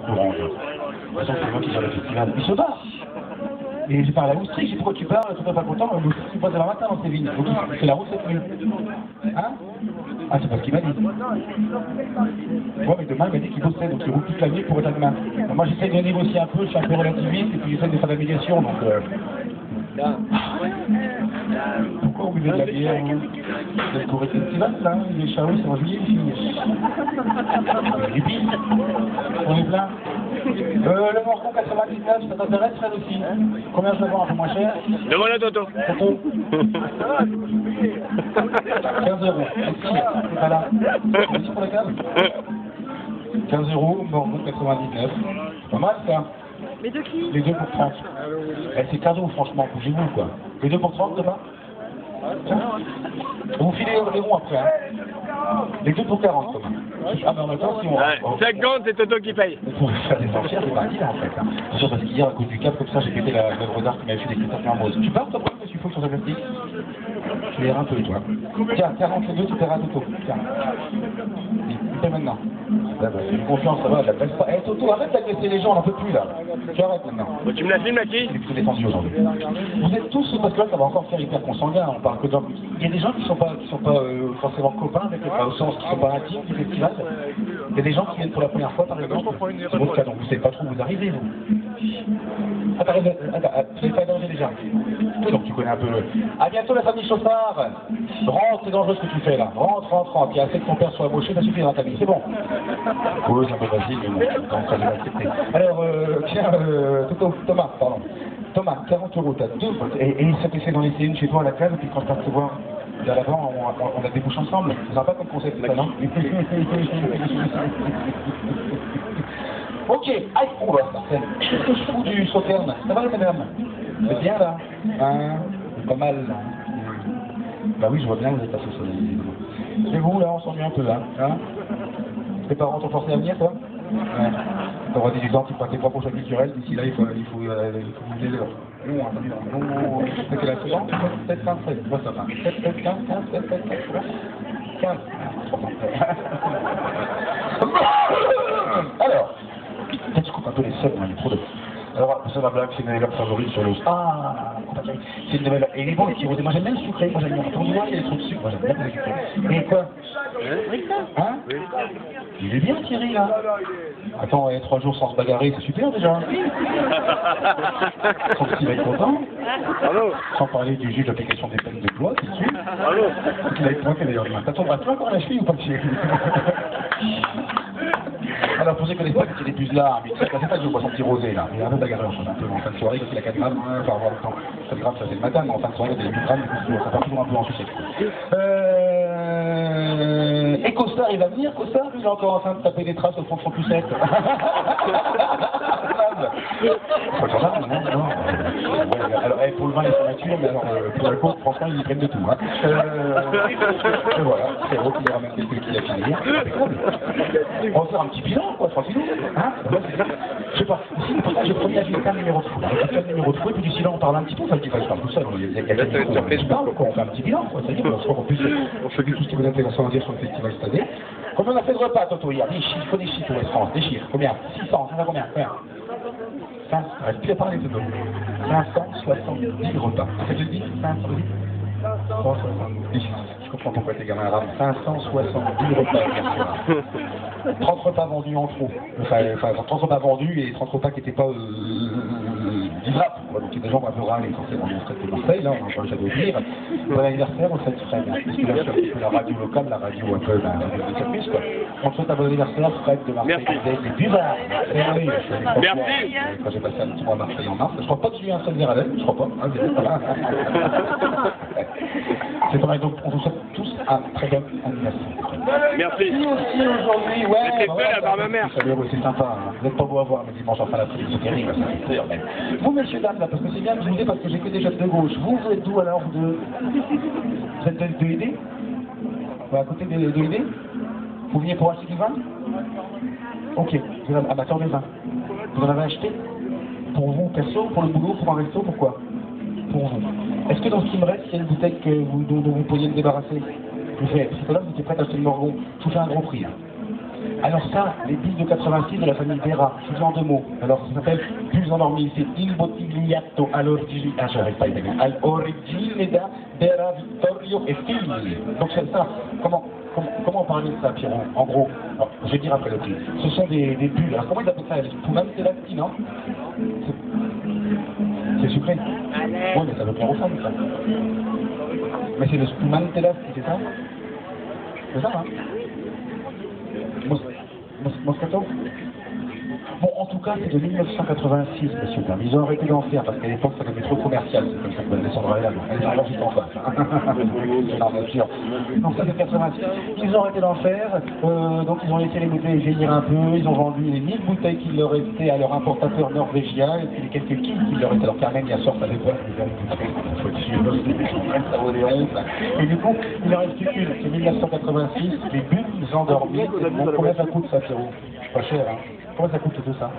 courant. De toute façon, c'est moi qui gère le festival. Il se barre. Et j'ai parlé à Oustrie, j'ai dit pourquoi tu parles, tu n'es pas content, l'Oustrie tu passes le matin dans ces vignes. Donc c'est la route cette nuit. Hein? Ah, c'est pas ce qu'il m'a dit. Ouais, mais demain, il m'a dit qu'il bossait, donc il roule toute la nuit pour être à demain. Donc, moi, j'essaie de négocier un peu, je suis un peu relativiste, et puis j'essaie de faire de la médiation, donc... Pourquoi vous buvez de la bière, hein? Vous êtes couru festival, là, il est charou, c'est en juillet, il finit. On est plein. Le Morgon 99, ça t'intéresse, Fred, aussi? Combien je le vends un peu moins cher? Demande à Toto. Toto 15 €. C'est pas là. Merci pour le câble. 15 €, Morgon 99. C'est pas mal, ça. Mais de qui? Les deux pour 30. Eh, c'est cadeau, franchement, bougez-vous, quoi. Les deux pour 30, demain? Vous filez les ronds après, hein. Les deux pour 40, demain. Ah, mais en même temps, si on... Ouais, 50, c'est Toto qui paye. Pour faire des enchères, c'est parti, là, en fait. Hein. C'est sûr, parce qu'hier, à cause du cap, comme ça, j'ai pété l'œuvre d'art qui m'avait fait des critères en rose. Tu pars, toi, pour monsieur Faux sur ta plastique? Tu verras un peu, toi. Tiens, 42, tu paieras Toto. Tiens. Il paie maintenant. Là, bah, j'ai confiance, ça va, je l'appelle pas. Eh, Toto, arrête d'agresser les gens, on n'en peut plus, là. Tu arrêtes maintenant. Bon, tu me la filmes, là, qui? C'est plutôt défendu aujourd'hui. Vous êtes tous, parce que là, ça va encore faire hyper consanguin. On parle que de gens. Il y a des gens qui sont pas forcément copains avec au sens qui sont pas intimes du festival. Il y a des gens qui viennent pour la première fois, par exemple. C'est votre cas, donc vous savez pas trop où vous arrivez, vous. Ah, t'arrives, tu n'es pas danger déjà. Donc tu connais un peu. À bientôt, la famille Chauffard. Rentre, c'est dangereux ce que tu fais là. Rentre. Il y a assez que ton père soit embauché, ça suffira, ta vie. C'est bon. Oui, c'est un peu facile, mais bon, donc ça, je vais accepter. Alors, tiens, Thomas, pardon. Thomas, 40 €, t'as deux. Et ça t'essaie d'en laisser une chez toi à la case, et puis quand je passe te voir vers l'avant, on la débouche ensemble. C'est sympa comme concept, ça, non? Ok, aïe, oh là, qu'est-ce que je fous du sauterne? Ça va, madame? C'est bien, là? Hein? Pas mal, là. Bah oui, je vois bien que vous êtes assez solide. C'est vous, là, on s'ennuie un peu, là. Hein? Tes parents t'ont forcé à venir, toi? Ouais. T'auras 18 ans, tu feras tes propres choix culturels. D'ici là, il faut bouger l'heure. Non. C'est que la seconde, 7, 15, 16. Moi, ça va. 7, 15, 15, 7, 7, 15. Alors, peut-être je coupe un peu les seuls, il y a trop de... Alors, ça va blague, c'est une de mes valeurs favorites sur l'os. Ah, c'est une de mes valeurs. Et il est bon, les petits rosés. Moi, j'aime bien le sucré. Moi, j'aime bien. Ton doigt, il y a des trucs de sucre. Moi, j'aime bien le sucré. Et quoi? Hein? Il est bien, Thierry, là. Attends, 3 jours sans se bagarrer, c'est super, déjà. Son petit va être content. Bravo. Sans parler du juge d'application des peines de loi, c'est sûr. Bravo. Il va être pointé, d'ailleurs, demain. T'as ton bras plein encore la cheville ou pas, Thierry? Alors, pour ceux qui connaissent pas, c'est des puces là, mais c'est pas que je vois son petit rosé là. Il y a un peu bagarreur un peu en fin de soirée, quand il a 4 grammes, enfin avoir le temps. 4 grammes, ça c'est le matin, mais en fin de soirée, il y a 8 grammes, du coup, ça part toujours un peu en sucette. Et Costard, il va venir, Costard, lui, il est encore en train de taper des traces au fond de son poussette. Pas gendarme, non. Alors, pour le vin, ils sont nature, mais alors, pour l'alcool, franchement, ils y prennent de tout. Hein. Et voilà, c'est eux qui les ramènent quelques kilos à finir. On va faire un petit bilan, quoi, tranquillou. Hein? Je sais pas, ici, j'ai promis à Gilles un numéro de fou. J'ai fait un numéro de fou, et puis d'ici là, on parle un petit peu. Enfin, je parle tout seul, il y a quelques fois, on parle, quoi, on fait un petit bilan, quoi. C'est-à-dire, on se rend plus, on fait tout ce qui vous intéresse à dire sur le festival cette année. Combien on a fait de repas, Toto, hier? Des chiffres, il faut des chiffres, Ouest France, des chiffres. Combien? 600, ça va combien? Arrête plus à parler, Toto. 570 repas. C'est ce que je dis? 570. Je comprends pourquoi tes gamins arabes. 570 repas, bien sûr. 30 repas vendus en trop. Enfin, 30 repas vendus et 30 repas qui n'étaient pas livrables. Donc il y a des gens qui ont un peu râlé forcément dans le stade de Marseille, là, on va pas le dire. Bon anniversaire au Stade Fred. Parce que là, je suis un petit peu la radio locale, la radio un peu de service, quoi. On te souhaite un bon anniversaire, Fred de Marseille. Merci. Et Buvard. Merci. Quand j'ai passé un petit mois à Marseille en mars, je crois pas que j'ai eu un seul verre à l'aile, je crois pas. C'est pareil, donc on vous souhaite tous un très bon anniversaire. Merci. Qui aussi aujourd'hui, ouais. C'était fait là par ma mère. C'est sympa, hein. Vous n'êtes pas beau à voir, mais dimanche en fin d'après-midi, c'est terrible, ça fait peur même. Vous, messieurs, dames, là, parce que c'est bien que je vous ai, parce que j'ai que des jeunes de gauche. Vous êtes d'où alors, vous deux? Vous êtes de l'idée? Ouais, à côté de l'idée? Vous veniez pour acheter du vin? Ok, vous êtes amateur de vin. Vous en avez acheté? Pour vous, perso, pour le boulot, pour un resto, pourquoi? Pour vous. Est-ce que dans ce qui me reste, il y a une bouteille dont vous pourriez me débarrasser? Je vous fais, parce que là, vous étiez prêt à acheter le Morgon. Je vous fais un gros prix. Hein. Alors ça, les bulles de 86 de la famille Vera, je vous dis en 2 mots. Alors ça s'appelle bulles endormies, c'est Il Bottigliato all'origine, j'arrive pas italien, all'origine da Vera Vittorio e Figli. Donc c'est ça, comment parler de ça, Pierrot, en gros? Alors, je vais dire après le prix. Ce sont des bulles, alors comment ils appellent ça? Les spumante non? C'est sucré. Oui, mais ça veut plaire aux femmes, ça. Mais c'est le spumante c'est ça? C'est ça, hein? Moscato? Bon, en tout cas, c'est de 1986, messieurs. Ils ont arrêté d'en faire parce qu'à l'époque, ça devenait trop commercial. C'est comme ça que descendre là. Elle est juste en face. Non, bien sûr. Donc, ça, c'est 86. Ils ont arrêté d'en faire. Donc, ils ont laissé les bouteilles vieillir un peu. Ils ont vendu les 1000 bouteilles qu'il leur restait à leur importateur norvégien et puis les quelques kits qu'il leur restait. Alors, Carmen, bien sûr, ça avait pas. Ça vaut des hontes. Et du coup, il en reste une. C'est 1986. Les bulles endormies. Combien ça coûte, ça, Pierrot? Pas cher, hein? Comment ça coûte tout ça?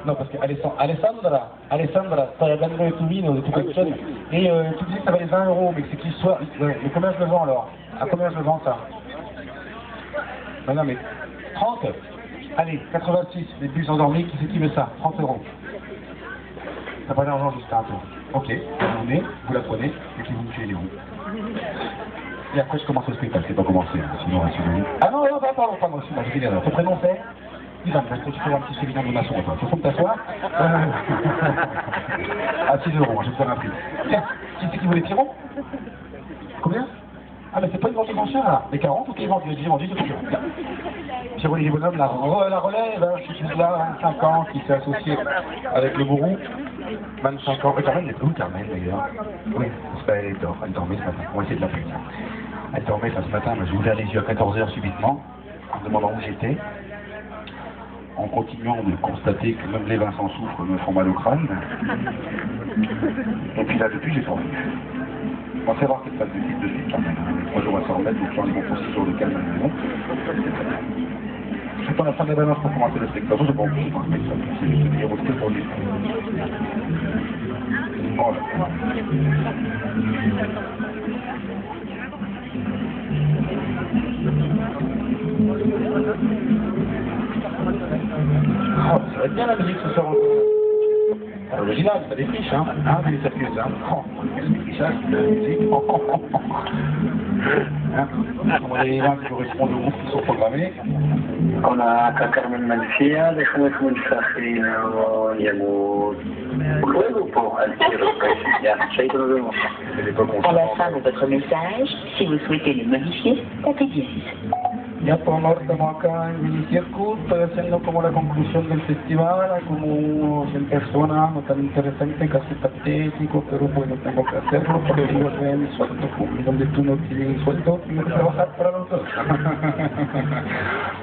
Non, parce que Alessandra, stai andando le tubino, de tout ça. Et tu dis que ça valait 20 €, mais c'est qu'il soit. Mais combien je le vends alors? À combien je le vends ça? Non, mais 30. Allez, 86, les bus endormis, qui c'est qui veut ça? 30 €. T'as pas d'argent juste un peu. Ok, vous venez, vous la prenez, et puis vous me tuez les roues. Et après, je commence le spectacle, c'est pas commencé, hein, sinon, ah non, pardon, excuse-moi, j'ai dit l'erreur. Ton prénom c'est Ivan, parce que tu fais un petit séminaire de maçon, toi. Tu faut que t'assoies à 6 €, je vais te faire un prix. Tiens, qui c'est qui voulait Pierrot? Combien? Ah, mais c'est pas une vente cher, là. Les 40 ou qui est vendu? J'ai vendu, c'est Pierrot. Pierrot, les bonhommes, la relève, hein, je suis là, 25 ans, qui s'est associé avec le gourou. 25 ans. Carmen, elle est où, Carmen, d'ailleurs? Oui, elle dormait ce matin. On va essayer de l'appeler. Elle dormait ce matin, mais j'ai ouvert les yeux à 14 h subitement, en me demandant où j'étais, en continuant de constater que même les vins sans soufre me font mal au crâne. Et puis là, depuis, j'ai dormi. On va savoir qu'elle passe de suite de suite, Carmen. 3 jours à s'en remettre, donc j'en ai pour 6 jours de calme à la maison. Je suis pas à la fin de la balance pour commencer le spectacle, je pense que je pense que c'est juste des héros pour lui. Oh là. Oh, ça va être bien la musique ce soir. Original, ça défriche, hein? Ah, c'est sérieux, hein? Oh, quel défrichage, la musique. Hein? On a les vins qui correspondent aux groupes qui sont programmés. On a Carmen Mancia, déjame un mensaje y hago luego por al cierre. Ya, chaito, nos vemos. À la fin de votre message, si vous souhaitez le modifier, tapez dièse. Ya por amor estamos acá en Minicircus, estoy haciendo como la conclusión del festival, como 100 personas, no tan interesante, casi patético, pero bueno, tengo que hacerlo porque tengo que ver mi sueldo, donde tú no tienes un sueldo, tienes que trabajar para los dos.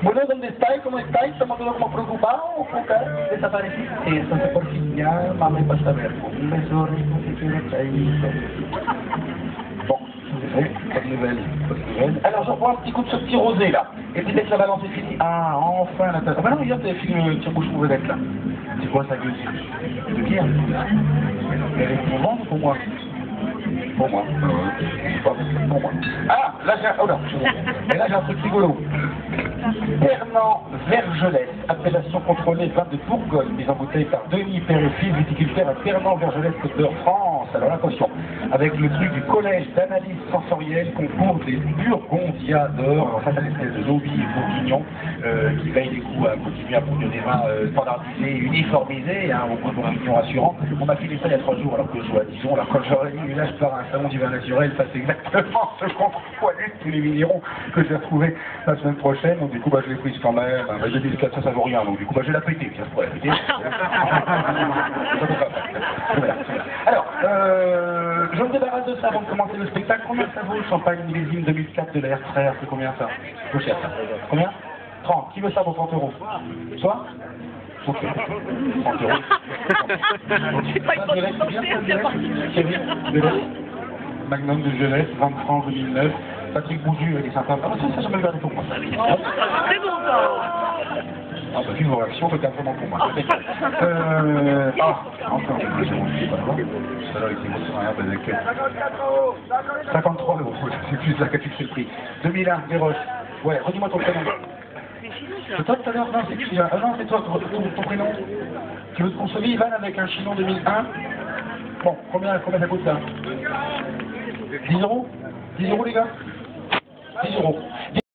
Bueno, ¿dónde estáis? ¿Cómo estáis? ¿Estamos todos como preocupados o desaparecidos? Sí, entonces por fin ya, mamá, para saber, un beso rico, si quieres, chaito. Bonne nouvelle. Alors j'en prends un petit coup de ce petit rosé là. Et puis dès que la balance est finie. Ah, enfin la tasse. Ah bah non, regarde, t'avais filmé le tire-bouche pour vedette là. C'est quoi ça, gueule? De bière? Elle est pour vendre ou pour moi? Pour moi. Je sais pas, pour moi. Ah, là j'ai un... Oh là. Et là j'ai un truc rigolo. Fernand Vergelès, appellation contrôlée, vin de Bourgogne, mise en bouteille par Denis Père-et-Fils, viticulteur à Fernand Vergelès, Côte d'Or, France. Alors attention, avec le truc du collège d'analyse sensorielle concours des Burgondias d'or. Alors ça, c'est une espèce de lobby bourguignon qui veille du coup à continuer à produire des vins standardisés, uniformisés, hein, au goût bourguignon assurant. On m'a filé ça il y a 3 jours alors que je joue à Dijon. Alors quand j'aurais dit, là je pars à un salon du vin naturel, ça c'est exactement ce contre-poilu de tous les vignerons que je vais retrouver la semaine prochaine. Donc du coup, bah, je l'ai prise quand même. Bah, j'ai dit que ça vaut rien. Donc du coup, bah, je vais la péter. Tiens, je pourrais la péter. Alors, je me débarrasse de ça avant de commencer le spectacle. Combien ça vaut le champagne millésime 2004 de l'air frère? C'est combien ça? Trop cher ça. Combien? 30. Qui veut ça pour 30 €? Soit? Ok. 30 €. C'est pas une bonne Magnum de jeunesse, 20 francs 2009. Patrick Boudu, il est sympa. Ah, ça, jamais le garder pour moi. C'est bon, ça. Ah, bah, vu vos réactions, c'est vraiment pour moi. Encore une raison, je sais pas quoi. Tout à l'heure, il s'est montré avec 53 €. C'est plus là que tu fais le prix. 2001, des Roches. Ouais, redis-moi ton prénom. C'est toi tout à l'heure? Non, c'est toi, ton prénom. Tu veux qu'on se vive, Ivan, avec un Chinon 2001? Bon, combien ça coûte ça? 10 euros? 10 euros, les gars? 10 euros.